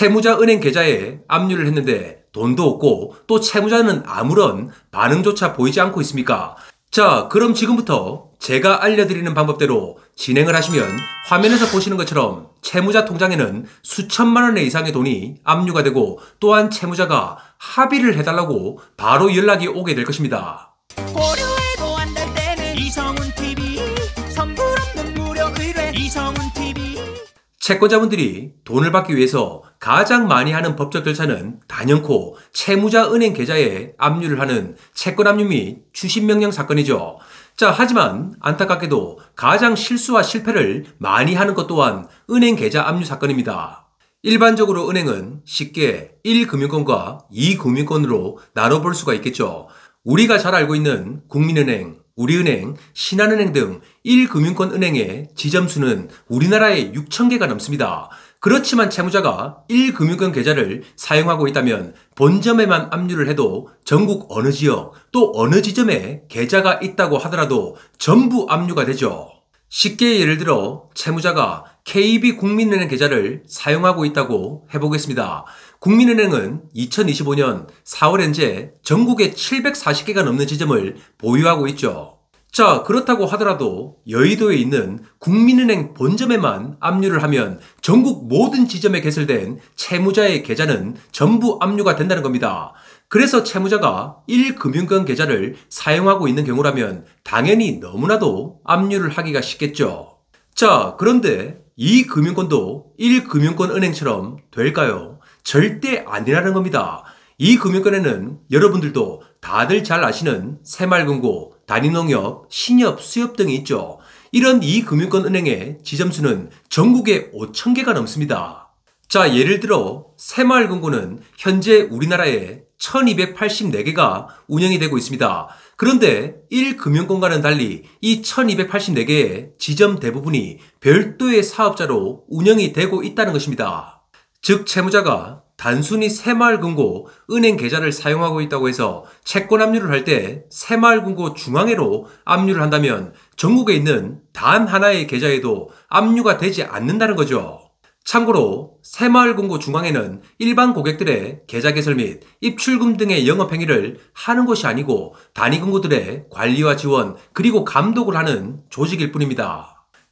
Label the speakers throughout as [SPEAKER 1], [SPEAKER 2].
[SPEAKER 1] 채무자 은행 계좌에 압류를 했는데 돈도 없고 또 채무자는 아무런 반응조차 보이지 않고 있습니까? 자, 그럼 지금부터 제가 알려드리는 방법대로 진행을 하시면 화면에서 보시는 것처럼 채무자 통장에는 수천만 원 이상의 돈이 압류가 되고 또한 채무자가 합의를 해달라고 바로 연락이 오게 될 것입니다.
[SPEAKER 2] 고려해도 안 될 때는 이성훈TV, 선불 없는 무료 의뢰 이성훈TV.
[SPEAKER 1] 채권자분들이 돈을 받기 위해서 가장 많이 하는 법적 절차는 단연코 채무자 은행 계좌에 압류를 하는 채권 압류 및 추심명령 사건이죠. 자, 하지만 안타깝게도 가장 실수와 실패를 많이 하는 것 또한 은행 계좌 압류 사건입니다. 일반적으로 은행은 쉽게 1금융권과 2금융권으로 나눠볼 수가 있겠죠. 우리가 잘 알고 있는 국민은행, 우리은행, 신한은행 등 1금융권 은행의 지점수는 우리나라에 6,000개가 넘습니다. 그렇지만 채무자가 1금융권 계좌를 사용하고 있다면 본점에만 압류를 해도 전국 어느 지역 또 어느 지점에 계좌가 있다고 하더라도 전부 압류가 되죠. 쉽게 예를 들어 채무자가 KB국민은행 계좌를 사용하고 있다고 해보겠습니다. 국민은행은 2025년 4월 현재 전국에 740개가 넘는 지점을 보유하고 있죠. 자, 그렇다고 하더라도 여의도에 있는 국민은행 본점에만 압류를 하면 전국 모든 지점에 개설된 채무자의 계좌는 전부 압류가 된다는 겁니다. 그래서 채무자가 1금융권 계좌를 사용하고 있는 경우라면 당연히 너무나도 압류를 하기가 쉽겠죠. 자, 그런데 2금융권도 1금융권 은행처럼 될까요? 절대 아니라는 겁니다. 이 금융권에는 여러분들도 다들 잘 아시는 새마을금고, 단위농협, 신협, 수협 등이 있죠. 이런 이 금융권 은행의 지점수는 전국에 5,000개가 넘습니다. 자, 예를 들어 새마을금고는 현재 우리나라에 1284개가 운영이 되고 있습니다. 그런데 1금융권과는 달리 이 1284개의 지점 대부분이 별도의 사업자로 운영이 되고 있다는 것입니다. 즉 채무자가 단순히 새마을금고 은행 계좌를 사용하고 있다고 해서 채권 압류를 할 때 새마을금고 중앙회로 압류를 한다면 전국에 있는 단 하나의 계좌에도 압류가 되지 않는다는 거죠. 참고로 새마을금고 중앙회는 일반 고객들의 계좌 개설 및 입출금 등의 영업행위를 하는 것이 아니고 단위금고들의 관리와 지원 그리고 감독을 하는 조직일 뿐입니다.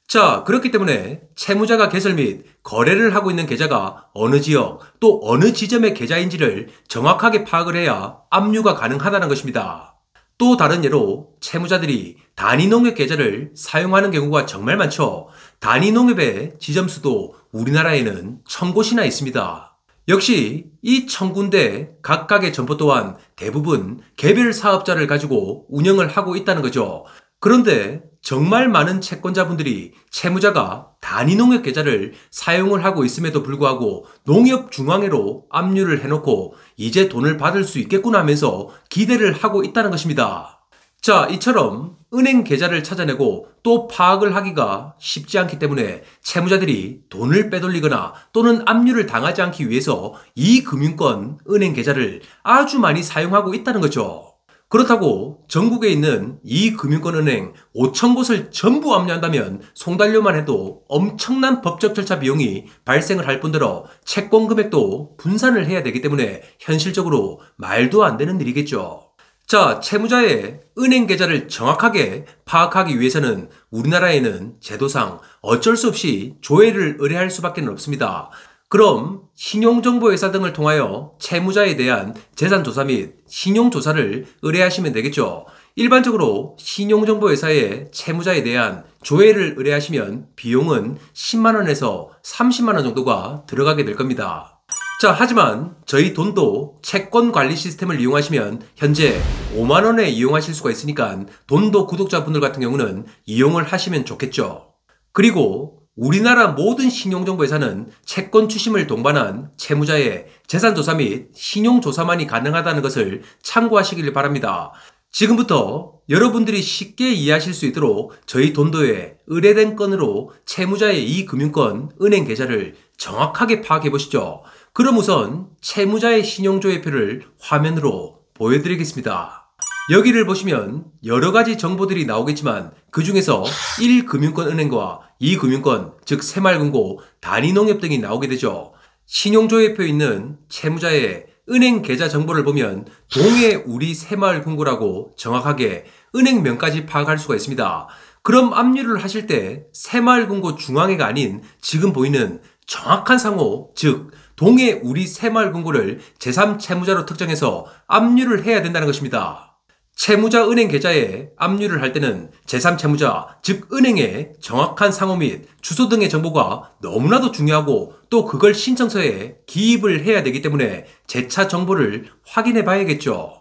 [SPEAKER 1] 자, 그렇기 때문에 채무자가 개설 및 거래를 하고 있는 계좌가 어느 지역 또 어느 지점의 계좌인지를 정확하게 파악을 해야 압류가 가능하다는 것입니다. 또 다른 예로 채무자들이 단위농협 계좌를 사용하는 경우가 정말 많죠. 단위농협의 지점수도 우리나라에는 1,000곳이나 있습니다. 역시 이 1,000군데 각각의 점포 또한 대부분 개별 사업자를 가지고 운영을 하고 있다는 거죠. 그런데 정말 많은 채권자분들이 채무자가 단위농협 계좌를 사용을 하고 있음에도 불구하고 농협중앙회로 압류를 해놓고 이제 돈을 받을 수 있겠구나 하면서 기대를 하고 있다는 것입니다. 자, 이처럼 은행 계좌를 찾아내고 또 파악을 하기가 쉽지 않기 때문에 채무자들이 돈을 빼돌리거나 또는 압류를 당하지 않기 위해서 이 금융권 은행 계좌를 아주 많이 사용하고 있다는 거죠. 그렇다고 전국에 있는 이 금융권 은행 5,000곳을 전부 압류한다면 송달료만 해도 엄청난 법적 절차 비용이 발생을 할 뿐더러 채권 금액도 분산을 해야 되기 때문에 현실적으로 말도 안 되는 일이겠죠. 자, 채무자의 은행 계좌를 정확하게 파악하기 위해서는 우리나라에는 제도상 어쩔 수 없이 조회를 의뢰할 수밖에 없습니다. 그럼 신용정보회사 등을 통하여 채무자에 대한 재산조사 및 신용조사를 의뢰하시면 되겠죠. 일반적으로 신용정보회사에 채무자에 대한 조회를 의뢰하시면 비용은 10만원에서 30만원 정도가 들어가게 될 겁니다. 자, 하지만 저희 돈도 채권 관리 시스템을 이용하시면 현재 5만원에 이용하실 수가 있으니까 돈도 구독자분들 같은 경우는 이용을 하시면 좋겠죠. 그리고 우리나라 모든 신용정보회사는 채권 추심을 동반한 채무자의 재산조사 및 신용조사만이 가능하다는 것을 참고하시길 바랍니다. 지금부터 여러분들이 쉽게 이해하실 수 있도록 저희 돈도에 의뢰된 건으로 채무자의 이 금융권 은행 계좌를 정확하게 파악해 보시죠. 그럼 우선 채무자의 신용조회표를 화면으로 보여드리겠습니다. 여기를 보시면 여러가지 정보들이 나오겠지만 그 중에서 1금융권 은행과 2금융권, 즉 새마을금고, 단위농협 등이 나오게 되죠. 신용조회표에 있는 채무자의 은행 계좌 정보를 보면 동해 우리 새마을금고라고 정확하게 은행명까지 파악할 수가 있습니다. 그럼 압류를 하실 때 새마을금고 중앙회가 아닌 지금 보이는 정확한 상호, 즉 동해 우리 새마을금고를 제3채무자로 특정해서 압류를 해야 된다는 것입니다. 채무자 은행 계좌에 압류를 할 때는 제3채무자, 즉 은행의 정확한 상호 및 주소 등의 정보가 너무나도 중요하고 또 그걸 신청서에 기입을 해야 되기 때문에 재차 정보를 확인해 봐야겠죠.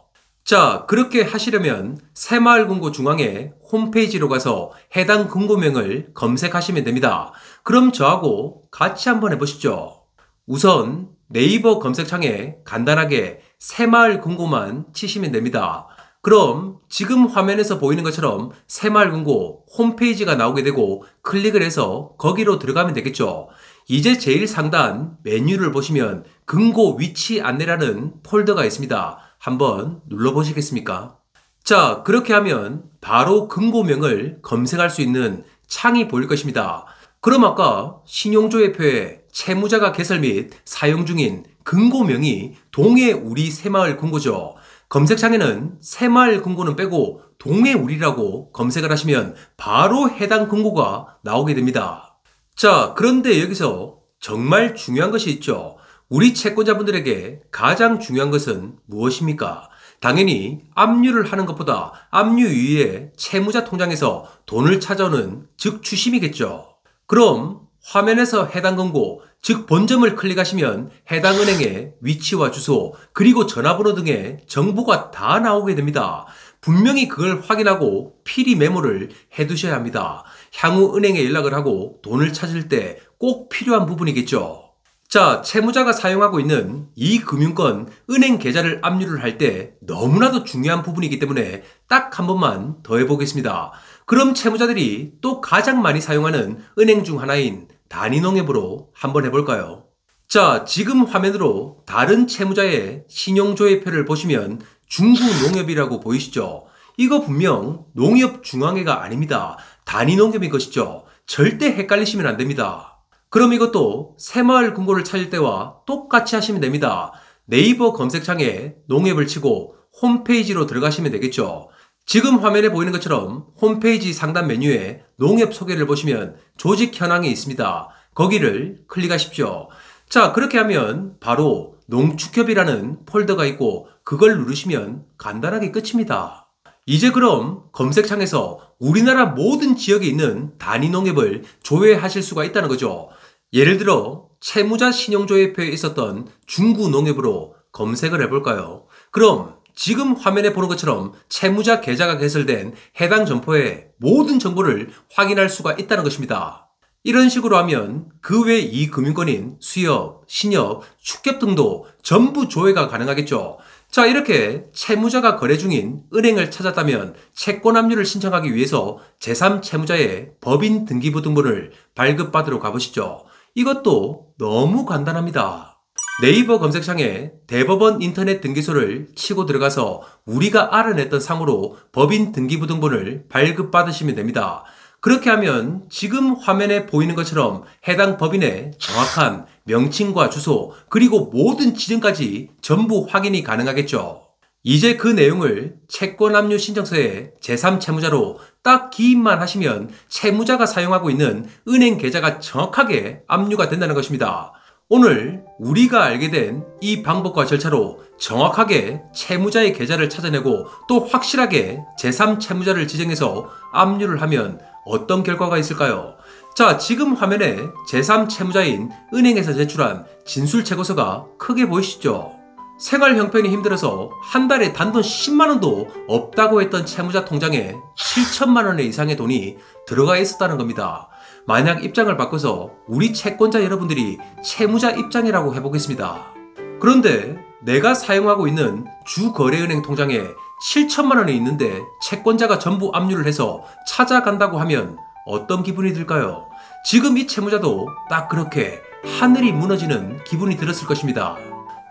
[SPEAKER 1] 자, 그렇게 하시려면 새마을금고 중앙회 홈페이지로 가서 해당 금고명을 검색하시면 됩니다. 그럼 저하고 같이 한번 해보시죠. 우선 네이버 검색창에 간단하게 새마을금고만 치시면 됩니다. 그럼 지금 화면에서 보이는 것처럼 새마을금고 홈페이지가 나오게 되고 클릭을 해서 거기로 들어가면 되겠죠. 이제 제일 상단 메뉴를 보시면 금고 위치 안내라는 폴더가 있습니다. 한번 눌러보시겠습니까? 자, 그렇게 하면 바로 금고명을 검색할 수 있는 창이 보일 것입니다. 그럼 아까 신용조회표에 채무자가 개설 및 사용 중인 금고명이 동해 우리 새마을금고죠. 검색창에는 새마을금고는 빼고 동해 우리라고 검색을 하시면 바로 해당 금고가 나오게 됩니다. 자, 그런데 여기서 정말 중요한 것이 있죠. 우리 채권자분들에게 가장 중요한 것은 무엇입니까? 당연히 압류를 하는 것보다 압류 이후에 채무자 통장에서 돈을 찾아오는 즉 추심이겠죠. 그럼 화면에서 해당 금고, 즉 본점을 클릭하시면 해당 은행의 위치와 주소, 그리고 전화번호 등의 정보가 다 나오게 됩니다. 분명히 그걸 확인하고 필히 메모를 해두셔야 합니다. 향후 은행에 연락을 하고 돈을 찾을 때 꼭 필요한 부분이겠죠. 자, 채무자가 사용하고 있는 이 금융권 은행 계좌를 압류를 할 때 너무나도 중요한 부분이기 때문에 딱 한 번만 더 해보겠습니다. 그럼 채무자들이 또 가장 많이 사용하는 은행 중 하나인 단위농협으로 한번 해볼까요? 자, 지금 화면으로 다른 채무자의 신용조회표를 보시면 중구농협이라고 보이시죠? 이거 분명 농협중앙회가 아닙니다. 단위농협인 것이죠. 절대 헷갈리시면 안 됩니다. 그럼 이것도 새마을금고를 찾을 때와 똑같이 하시면 됩니다. 네이버 검색창에 농협을 치고 홈페이지로 들어가시면 되겠죠. 지금 화면에 보이는 것처럼 홈페이지 상단 메뉴에 농협 소개를 보시면 조직 현황이 있습니다. 거기를 클릭하십시오. 자, 그렇게 하면 바로 농축협이라는 폴더가 있고 그걸 누르시면 간단하게 끝입니다. 이제 그럼 검색창에서 우리나라 모든 지역에 있는 단위농협을 조회하실 수가 있다는 거죠. 예를 들어 채무자 신용조회표에 있었던 중구농협으로 검색을 해볼까요? 그럼 지금 화면에 보는 것처럼 채무자 계좌가 개설된 해당 점포의 모든 정보를 확인할 수가 있다는 것입니다. 이런 식으로 하면 그 외 이 금융권인 수협, 신협, 축협 등도 전부 조회가 가능하겠죠. 자, 이렇게 채무자가 거래 중인 은행을 찾았다면 채권 압류를 신청하기 위해서 제3채무자의 법인 등기부등본을 발급받으러 가보시죠. 이것도 너무 간단합니다. 네이버 검색창에 대법원 인터넷 등기소를 치고 들어가서 우리가 알아냈던 상호로 법인 등기부등본을 발급받으시면 됩니다. 그렇게 하면 지금 화면에 보이는 것처럼 해당 법인의 정확한 명칭과 주소, 그리고 모든 지정까지 전부 확인이 가능하겠죠. 이제 그 내용을 채권 압류 신청서에 제3채무자로 딱 기입만 하시면 채무자가 사용하고 있는 은행 계좌가 정확하게 압류가 된다는 것입니다. 오늘 우리가 알게 된 이 방법과 절차로 정확하게 채무자의 계좌를 찾아내고 또 확실하게 제3채무자를 지정해서 압류를 하면 어떤 결과가 있을까요? 자, 지금 화면에 제3채무자인 은행에서 제출한 진술채고서가 크게 보이시죠? 생활 형편이 힘들어서 한 달에 단돈 10만원도 없다고 했던 채무자 통장에 7천만원 이상의 돈이 들어가 있었다는 겁니다. 만약 입장을 바꿔서 우리 채권자 여러분들이 채무자 입장이라고 해보겠습니다. 그런데 내가 사용하고 있는 주거래은행 통장에 7천만원이 있는데 채권자가 전부 압류를 해서 찾아간다고 하면 어떤 기분이 들까요? 지금 이 채무자도 딱 그렇게 하늘이 무너지는 기분이 들었을 것입니다.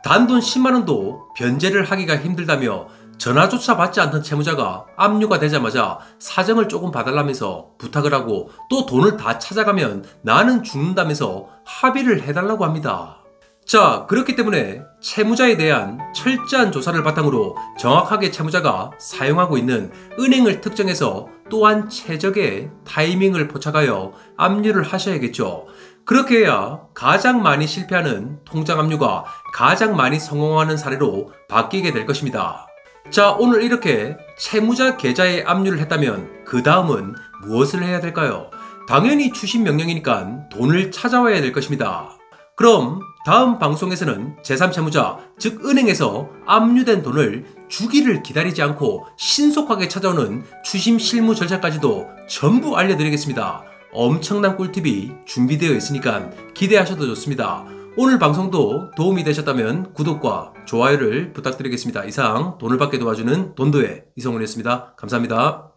[SPEAKER 1] 단돈 10만원도 변제를 하기가 힘들다며 전화조차 받지 않던 채무자가 압류가 되자마자 사정을 조금 봐달라면서 부탁을 하고 또 돈을 다 찾아가면 나는 죽는다면서 합의를 해달라고 합니다. 자, 그렇기 때문에 채무자에 대한 철저한 조사를 바탕으로 정확하게 채무자가 사용하고 있는 은행을 특정해서 또한 최적의 타이밍을 포착하여 압류를 하셔야겠죠. 그렇게 해야 가장 많이 실패하는 통장 압류가 가장 많이 성공하는 사례로 바뀌게 될 것입니다. 자, 오늘 이렇게 채무자 계좌에 압류를 했다면 그 다음은 무엇을 해야 될까요? 당연히 추심 명령이니까 돈을 찾아와야 될 것입니다. 그럼 다음 방송에서는 제3채무자, 즉 은행에서 압류된 돈을 주기를 기다리지 않고 신속하게 찾아오는 추심 실무 절차까지도 전부 알려드리겠습니다. 엄청난 꿀팁이 준비되어 있으니까 기대하셔도 좋습니다. 오늘 방송도 도움이 되셨다면 구독과 좋아요를 부탁드리겠습니다. 이상 돈을 받게 도와주는 돈도의 이성훈이었습니다. 감사합니다.